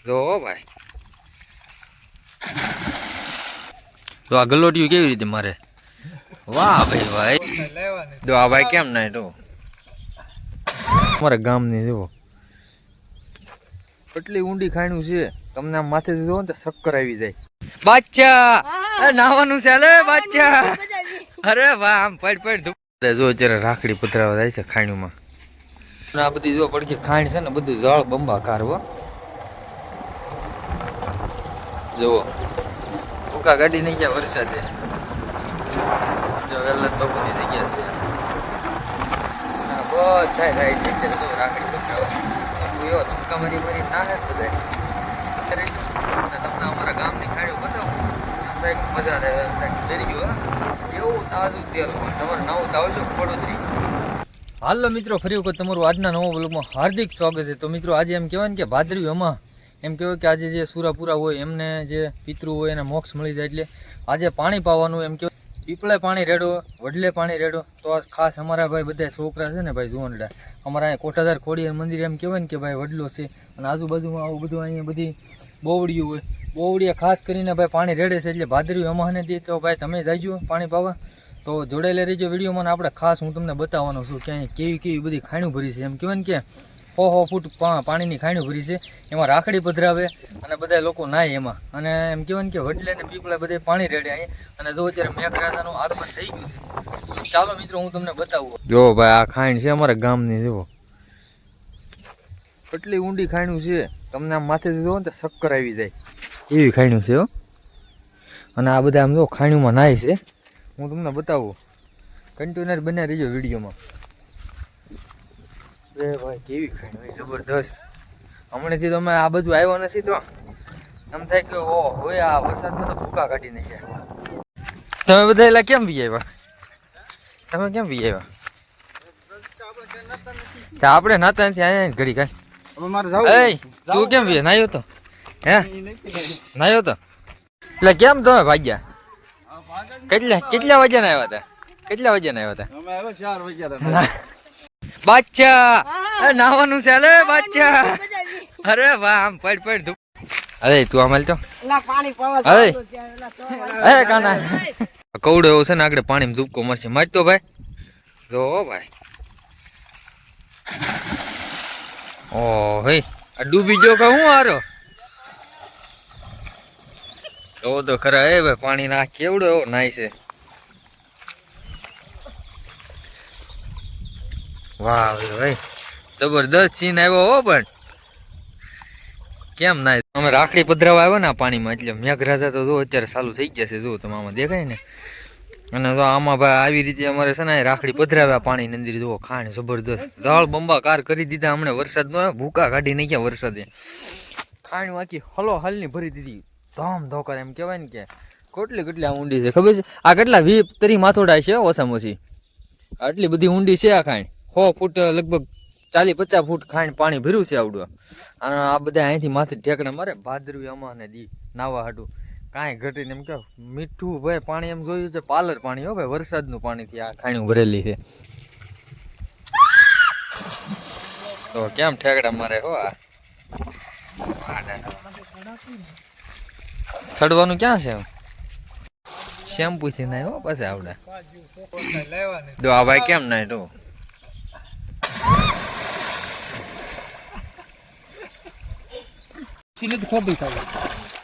જો ભાઈ તો આ ગલોટિયું કેવી રીતે મારે વાહ ભાઈ ભાઈ તો આ ભાઈ કેમ ના તો અમારા ગામની જુઓ કેટલી ઊંડી ખાણું છે તમને આમ માથે જોવો ને તો ચક્કર આવી જાય બાચ્ચા નાવાનું છે લે બાચ્ચા અરે વાહ આમ પડ જો અત્યારે રાખડી પધરાવા જાય છે ખાણુમાં આ બધી જો પડખી ખાણ છે ને બધું જળ બંબાકાર હો જુઓ ભૂકા ગાડી નહીં ગયા વરસાદે જો વેલા તો બધી જગ્યા છે થાય થાય છે તો રાખડી પધરાવા એવો ધક્કા મારી ના હે બધા તમને અમારા ગામની ખાડીઓ બતાવું મજા આવે ડરી ગયો એવું તાજું તેલ પણ તમારે નવું આવજો પડોદરી હાલો મિત્રો ફરી વખત તમારું આજના નવા બ્લોગમાં હાર્દિક સ્વાગત છે તો મિત્રો આજે એમ કહેવાય ને કે ભાદરવી અમા એમ કહેવાય કે આજે જે સુરાપુરા હોય એમને જે પિતૃ હોય એને મોક્ષ મળી જાય એટલે આજે પાણી પાવાનું એમ કહેવાય પીપળે પાણી રેડો વડલે પાણી રેડો તો ખાસ અમારા ભાઈ બધા છોકરા છે ને ભાઈ જુવાનડા અમારા અહીંયા કોઠાધાર ખોડિયાર મંદિર એમ કહેવાય ને કે ભાઈ વડલો છે અને આજુબાજુમાં આવું બધું અહીંયા બધી બોવડીઓ હોય બોવડીયા ખાસ કરીને ભાઈ પાણી રેડે છે એટલે ભાદરવી અમાને દે તો ભાઈ તમે જાયજો પાણી પાવા તો જોડાયેલા રહેજો વિડીયોમાં આપણે ખાસ હું તમને બતાવવાનો છું કે અહીંયા કેવી કેવી બધી ખાણું ભરી છે એમ કહેવાય ને કે 100 ફૂટ પાણીની ખાણું ભરી છે એમાં રાખડી પધરાવે અને બધા લોકો નાય એમાં અને એમ કહેવાય ને કે વડલે ને પીપળે બધે પાણી રેડે અહીંયા અને જો અત્યારે મેઘરાજાનું આગમન થઈ ગયું છે ચાલો મિત્રો હું તમને બતાવું જો ભાઈ આ ખાણ છે અમારા ગામની જુઓ કેટલી ઊંડી ખાણું છે તમને આમ માથે જોવો ને તો ચક્કર આવી જાય એવી ખાણું છે હો અને આ બધા આમ જો ખાણુંમાં નાય છે હું તમને બતાવું કન્ટેનર બને રહીજો વિડીયોમાં એ ભાઈ કેવી ખાણી જબરદસ્ત હમણાંથી તમે આ બાજુ આવ્યો નથી તો એમ થાય કે ઓ હોય આ વરસાદમાં તો ભૂકા કાઢી નાખ્યા તમે બધા એલા કેમ વી આવ્યા તમે કેમ વી આવ્યા આપણે નાતા નથી આયા ઘડી કાંઈ તું કેમ વી નાયો તો હે નાયો તો એટલે કેમ તમે ભાગ્યા કેટલા વાગ્યા આવ્યા હતા કેટલા વાગ્યા આવ્યા હતા બાચ્ચા નાવાનું છે લે બાચ્ચા અરે વાહ આમ પડ અરે તું આમ તો અરે કાના કવડો એવો છે ને આગળ પાણીમાં ધૂપકો મરશે મારતો ભાઈ જો ભાઈ ઓ હે આ ડૂબી ગયો કે હું હારો તો ખરા એ ભાઈ પાણી ના કેવડો એવો નાય છે વાહ ભાઈ જબરદસ્ત સીન આવ્યો હો પણ કેમ ના અમે રાખડી પધરાવા આવ્યો ને પાણીમાં એટલે મેઘરાજા તો જો અત્યારે ચાલુ થઈ ગયા છે જો તમે આમાં દેખાય ને અને જો આમાં ભાઈ આવી રીતે અમારે છે ને રાખડી પધરાવ્યા પાણી અંદર જુઓ ખાણ જબરદસ્ત જળ બંબાકાર કરી દીધા હમણાં વરસાદ નો ભૂકા કાઢી નાખ્યા વરસાદે ખાણ આખી હલો હાલની ભરી દીધી ધામ ધોકાર એમ કહેવાય ને કે કેટલી આ ઊંડી છે ખબર છે આ કેટલા 20-30 માથોડા છે ઓછામાં ઓછી આટલી બધી ઊંડી છે આ ખાણ 100 ફૂટ લગભગ 40-50 ફૂટ ખાણ પાણી ભર્યું છે આવડું અને આ બધા અહીંથી માથે ઠેકડા મારે ભાદરવી અમાને દી નાવા હાટું કાંઈ ઘટીને એમ કે મીઠું ભાઈ પાણી એમ જોયું છે પાલર પાણી હો ભાઈ વરસાદનું પાણીથી આ ખાણું ભરેલી છે તો કેમ ઠેકડા મારે હો આ સડવાનું ક્યાં છે શેમ્પુ થી નાય હો પાસે આવડે તો આ ભાઈ કેમ નાય તો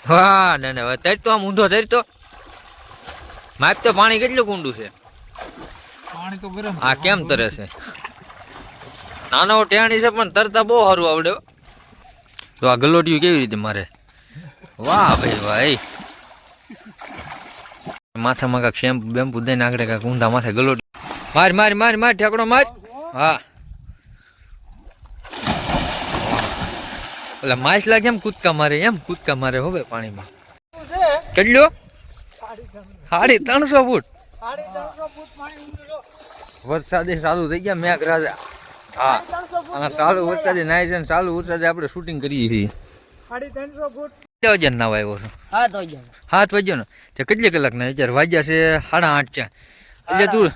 હા ના તરતો આમ ઊંધો તરતો માપ તો પાણી કેટલું ઊંડું છે પાણી તો ગરમ આ કેમ તરે છે નાનો ટેણી છે પણ તરતા બહુ સારું આવડે તો આ ગલોટિયું કેવી રીતે મારે વાહ ભાઈ ભાઈ માથામાં કાંક શેમ્પુ બેમ્પુ દઈને આગળ કાંક ઊંધા માથે ગલોટી માર ઠેકડો માર હા એટલે માછલા કેમ કૂદકા મારે એમ કૂદકા મારે હવે પાણીમાં કેટલું 350 ફૂટ વરસાદે ચાલુ થઈ ગયા મેઘરાજા હા અને ચાલુ વરસાદે નાય છે ચાલુ વરસાદે આપણે શૂટિંગ કરીએ છીએ 350 ફૂટ કેટલા વાગ્યા ના આવ્યો છો 7 વાગ્યા ને તે કેટલી કલાક ના અત્યારે વાગ્યા છે 8:30 છે એટલે તું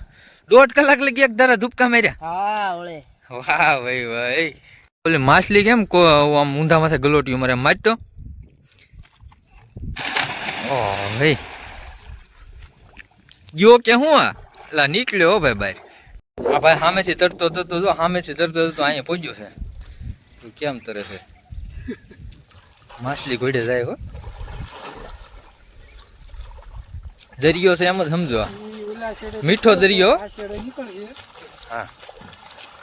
1.5 કલાક લગી એક ધારા ધૂપકા માર્યા વાહ ભાઈ ભાઈ ઓલી માછલી કેમ આમ ઊંધા માથે ગલોટિયું મારે મારતો ઓ ભાઈ ગયો કે હું એટલે નીકળ્યો હો ભાઈ બહાર. આ ભાઈ સામેથી તરતો તરતો જો સામેથી તરતો તરતો અહીંયા પહોંચ્યો છે. તું કેમ તરે છે? માછલી ઘોડે જાય હો. દરિયો છે એમ જ સમજો. મીઠો દરિયો. હા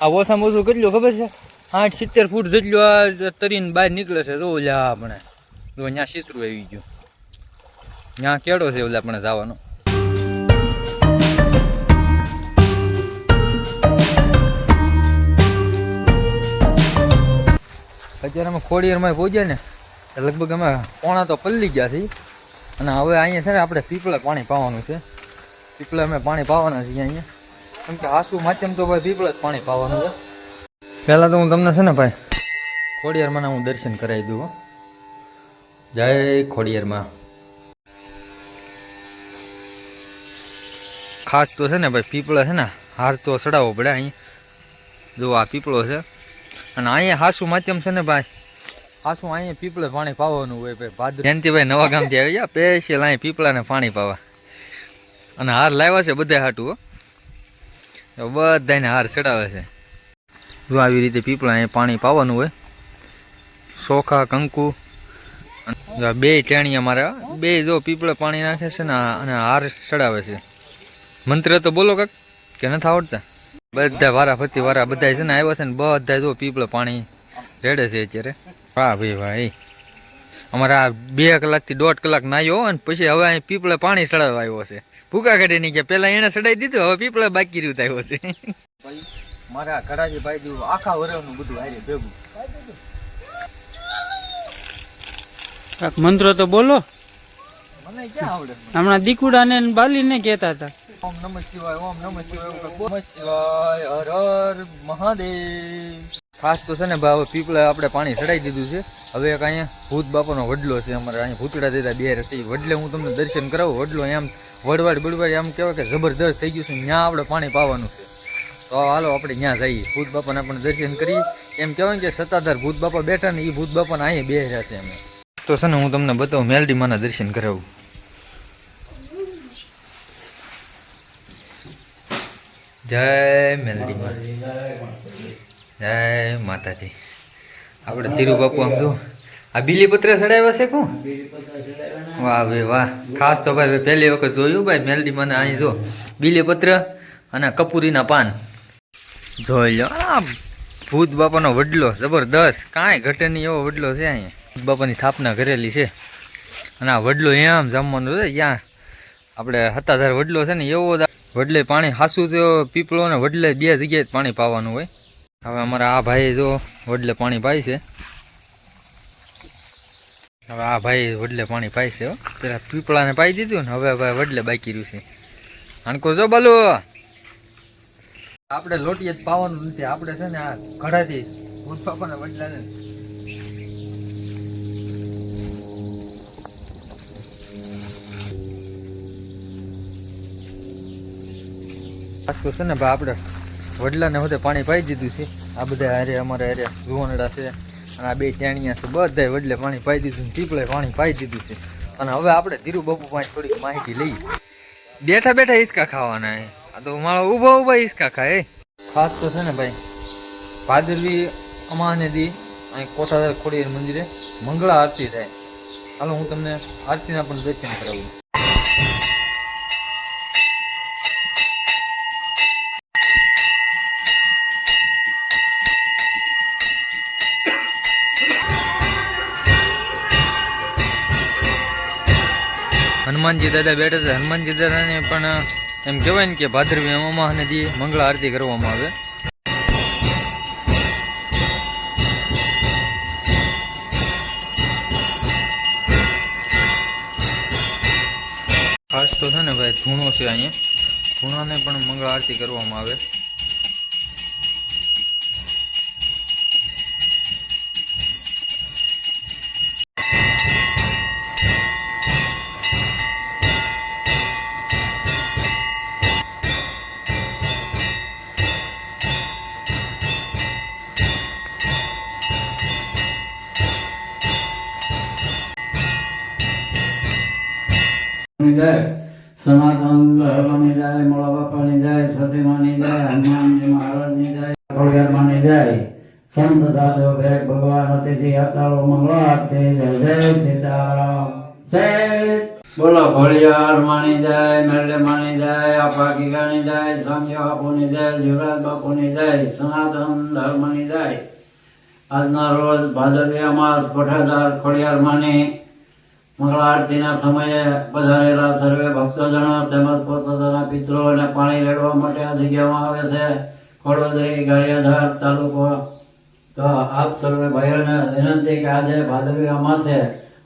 આ ઓછામાં ઓછું કેટલું ખબર છે? 60-70 ફૂટ જેટલું આ તરીને બહાર નીકળે છે. જો ઓલા આપણે જો ત્યાં શીતરું આવી ગયું. ત્યાં કેળો છે ઓલા આપણે જવાનો. અત્યારે અમે ખોડિયારમાં પહોંચ્યા ને લગભગ અમે પોણા તો પલ્લી ગયા છીએ. અને હવે અહીંયા છે ને આપણે પીપળે પાણી પાવાનું છે. પીપળે અમે પાણી પાવાના છીએ અહીંયા. કેમ કે આસુ માધ્યમ તો ભાઈ પીપળે જ પાણી પાવાનું છે. પહેલાં તો હું તમને છે ને ભાઈ ખોડિયારમાં હું દર્શન કરાવી દઉં. જય ખોડિયારમાં. ખાસ તો છે ને ભાઈ પીપળે છે ને હાર તો ચડાવવો પડે. અહીં જો આ પીપળો છે અને અહીંયા હાસુ માધ્યમ છે ને ભાઈ હાસુ અહીંયા પીપળે પાણી પાવાનું હોય ભાઈ. ભાદર જયંતિભાઈ નવા ગામથી આવી ગયા સ્પેશિયલ અહીં પીપળાને પાણી પાવા. અને હાર લાવ્યા છે બધા હાટું. બધાને હાર ચડાવે છે. જો આવી રીતે પીપળા અહીંયા પાણી પાવાનું હોય. ચોખા કંકુ બે ટેણીયા મારા બે જો પીપળે પાણી નાખે છે ને અને હાર ચડાવે છે. મંત્ર તો બોલો કાક કે નથી આવડતા? બધા વારા ફરતી વારા બધા છે ને આવ્યા છે ને બધા જો પીપળે પાણી રેડે છે અત્યારે. વાહ ભાઈ ભાઈ અમારા 2 કલાકથી 1.5 કલાક નાહ્યો અને પછી હવે અહીં પીપળે પાણી ચડાવવા આવ્યો છે. ભૂકા કાઢી નહીં ગયા. પહેલાં એને ચડાવી દીધું હવે પીપળે બાકી રહ્યું આવ્યો છે. મારા ઘડાજી ભાઈ દીધું આખા વરસનું બધું હારે ભેગું. મંત્રો તો બોલો. મને ક્યાં આવડે? હમણાં દીકુડાને બાલીને કહેતા હતા ઓમ નમઃ શિવાય, ઓમ નમઃ શિવાય, ઓમ નમઃ શિવાય, હર હર મહાદેવ. ખાસ તો છે ને ભાઈ હવે પીપળે આપણે પાણી ચડાવી દીધું છે. હવે એક અહીંયા ભૂત બાપાનો વડલો છે અમારે. અહીંયા ભૂતડા દેતા બે રસી વડલે હું તમને દર્શન કરાવું. વડલો એમ વડવાડ બળવાડ એમ કહેવાય કે જબરદસ્ત થઈ ગયું છે. ત્યાં આપણે પાણી પાવાનું છે. તો હાલો આપણે ત્યાં જઈએ ભૂત બાપાને આપણે દર્શન કરીએ. એમ કહેવાય કે સત્તાધાર ભૂત બાપા બેઠા ને એ ભૂત બાપાને અહીંયા બેઠા છે અમે. તો છે ને હું તમને બતાવું મેલડી માના દર્શન કરાવું. જય મેલડી માં, જય માતાજી. આપણે ધીરુ બાપુ આમ જો આ બીલીપત્ર ચડાવ્યા છે કોણ? વાહ ભાઈ વાહ. ખાસ તો ભાઈ પહેલી વખત જોયું ભાઈ મેલડી મને. અહીં જો બીલીપત્ર અને કપૂરીના પાન જોઈ લો. આ ભૂત બાપાનો વડલો જબરદસ્ત કાંઈ ઘટે નહીં એવો વડલો છે. અહીંયા ભૂત બાપાની સ્થાપના કરેલી છે. અને આ વડલો એમ જમવાનું છે જ્યાં આપણે સત્તાધાર વડલો છે ને એવો વડલે પાણી હાસું તો પીપળો ને વડલે 2 જગ્યાએ પાણી પાવાનું હોય. હવે અમારા આ ભાઈ જો વડલે પાણી પાય છે. હવે આ ભાઈ વડલે પાણી પાય છે. પેલા પીપળાને પાઈ દીધું ને હવે ભાઈ વડલે બાકી રહ્યું છે. આણકો જો બાલુ આપણે લોટીએ જ પાવાનું નથી. આપણે છે ને આ ઘડાથી ભૂત બાપાના વડલાને તો છે ને ભાઈ આપણે વડલાને બધે પાણી પાઈ દીધું છે. આ બધા હારે અમારે હારે જુવાનડા છે અને આ 2 ટેણીયા છે બધા વડલે પાણી પાઈ દીધું. પીપળે પાણી પાઈ દીધું છે. અને હવે આપણે ધીરુ બાપુ પાસે થોડીક માહિતી લઈએ. બેઠા બેઠા હિસકા ખાવાના. આ તો મારો ઊભા ઊભા હિસકા ખાય. ખાસ તો છે ને ભાઈ ભાદરવી અમાને દી અહીં કોઠાધાર ખોડિયાર મંદિરે મંગળા આરતી થાય. હાલો હું તમને આરતીના પણ દર્શન કરાવું. હનુમાનજી દાદા બેઠા છે. હનુમાનજી દાદાને પણ એમ કહેવાય ને કે ભાદરવી અમાને દી મંગળા આરતી કરવામાં આવે. ખાસ તો છે ને ભાઈ ધૂણો છે અહીંયા. ધૂણાને પણ મંગળા આરતી કરવામાં આવે. સનાતન ધર્મની જય, મોળા બાપાની જય, સતીમાની જય, હનુમાનજી મહારાજની જય, ખોડિયારમાંની જય, સંત સાધુ ભેગ ભગવાન અતિથિ યાત્રાળુ મંગળારતી, જય જય સીતારામ જય. બોલો ખોડિયારમાંની જય, મેરડેમાંની જય, આપા ગીગાની જય, સ્વામી બાપુની જય, યુવરાજ બાપુની જય, સનાતન ધર્મની જય. આજના રોજ ભાદરવી અમાસ કોઠાદાર ખોડિયારમાંની મંગળા આરતીના સમયે પધારેલા સર્વે ભક્તજનો તેમજ પોતપોતાના પિતૃઓને પાણી રેડવા માટે આ જગ્યામાં આવે છે. ખોડોદરી ગારિયાધાર તાલુકો. તો આપ સર્વે ભાઈઓને વિનંતી કે આજે ભાદરવી અમાસે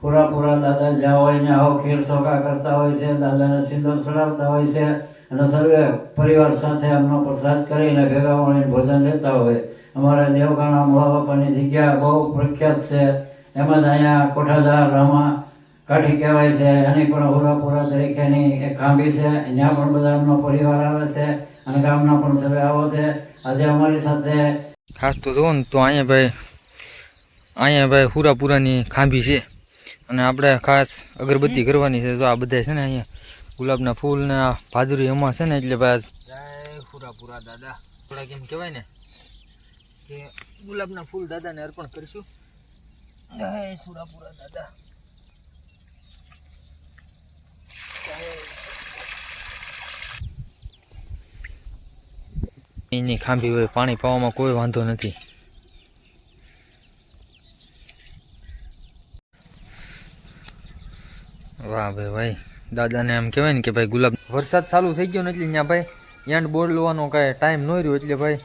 પૂરા દાદા જ્યાં હોય ને આવો ખીર સોગા કરતા હોય છે, દાદાને સિંદૂર ચડાવતા હોય છે અને સર્વે પરિવાર સાથે એમનો પ્રસાદ કરીને ભેગા મળીને ભોજન લેતા હોય. અમારા દેવગાણા મોળા બાપાની જગ્યા બહુ પ્રખ્યાત છે. એમાં જ અહીંયા કોઠાદાર રામા કાઠી કહેવાય છે, એની પણ હુરાપુરા તરીકેની એક ખાંભી છે. ત્યાં પણ બધા એમનો પરિવાર આવે છે અને ગામના પણ સર્વે આવો છે. આજે અમારી સાથે ખાસ તો જુઓ ને તો અહીંયા ભાઈ હુરાપુરાની ખાંભી છે અને આપણે ખાસ અગરબત્તી કરવાની છે. જો આ બધા છે ને અહીંયા ગુલાબના ફૂલ ને આ ભાદરવી અમાસ છે ને એટલે ભાઈ જય હુરાપુરા દાદા. થોડાક એમ કહેવાય ને કે ગુલાબના ફૂલ દાદાને અર્પણ કરીશું. જય હુરાપુરા દાદા. એની ખાંભી હોય, પાણી પાવામાં કોઈ વાંધો નથી. વાહ ભાઈ દાદાને એમ કહેવાય ને કે ભાઈ ગુલાબ વરસાદ ચાલુ થઈ ગયો ને એટલે ત્યાં ભાઈ એન્ડ બોલવાનો કાંઈ ટાઈમ ન રહ્યો એટલે ભાઈ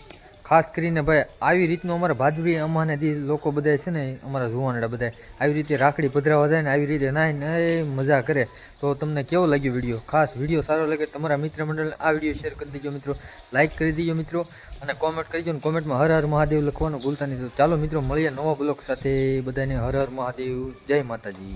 ખાસ કરીને ભાઈ આવી રીતનું અમારા ભાદરવી અમાને જે લોકો બધા છે ને અમારા જુવાનડા બધા આવી રીતે રાખડી પધરાવા જાય ને આવી રીતે નાહીને મજા કરે. તો તમને કેવો લાગ્યો વિડીયો? ખાસ વિડીયો સારો લાગે તમારા મિત્ર મંડળ આ વિડીયો શેર કરી દેજો મિત્રો, લાઇક કરી દેજો મિત્રો અને કોમેન્ટ કરજો ને કોમેન્ટમાં હર હર મહાદેવ લખવાનું ભૂલતા નહીં. તો ચાલો મિત્રો મળીએ નવા બ્લોગ સાથે. બધાને હર હર મહાદેવ, જય માતાજી.